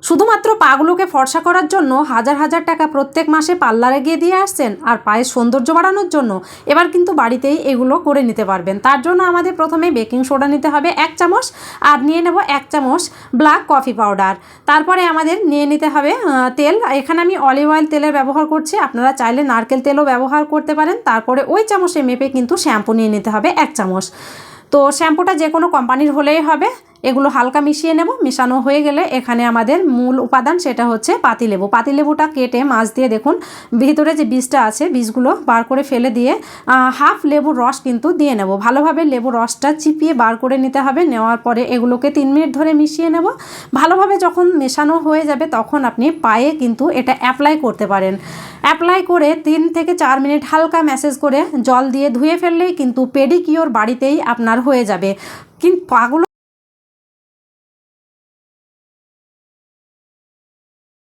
শুধুমাত্র পাগুলোকে ফর্সা করার জন্য হাজার হাজার টাকা প্রত্যেক মাসে পার্লারে গিয়ে দিয়ে আসছেন আর পায়ের সৌন্দর্য বাড়ানোর জন্য এবার কিন্তু বাড়িতেই এগুলো করে নিতে পারবেন। তার জন্য আমাদের প্রথমে বেকিং সোডা নিতে হবে 1 চামচ, আর নিয়ে নেব 1 চামচ ব্ল্যাক কফি পাউডার। তারপরে আমাদের নিয়ে নিতে হবে তেল। এখানে আমি অলিভ অয়েল তেলের ব্যবহার করছি, আপনারা চাইলে নারকেল তেলও ব্যবহার করতে পারেন। তারপরে ওই চামচে মেপে কিন্তু শ্যাম্পু নিয়ে নিতে হবে 1 চামচ। তো শ্যাম্পুটা যে কোনো কোম্পানির হলেই হবে। এগুলো হালকা মিশিয়ে নেব। মেশানো হয়ে গেলে এখানে আমাদের মূল উপাদান সেটা হচ্ছে পাতিলেবু। পাতিলেবুটা কেটে মাছ দিয়ে দেখুন ভিতরে যে বীজটা আছে বীজগুলো বার করে ফেলে দিয়ে হাফ লেবুর রস কিন্তু দিয়ে নেব। ভালোভাবে লেবুর রসটা চিপিয়ে বার করে নিতে হবে। নেওয়ার পরে এগুলোকে 3 মিনিট ধরে মিশিয়ে নেব। ভালোভাবে যখন মেশানো হয়ে যাবে তখন আপনি পায়ে কিন্তু এটা অ্যাপ্লাই করতে পারেন। অ্যাপ্লাই করে 3 থেকে 4 মিনিট হালকা ম্যাসেজ করে জল দিয়ে ধুয়ে ফেললেই কিন্তু পেডিকিওর বাড়িতেই আপনার হয়ে যাবে। কিন্তু পাগুলো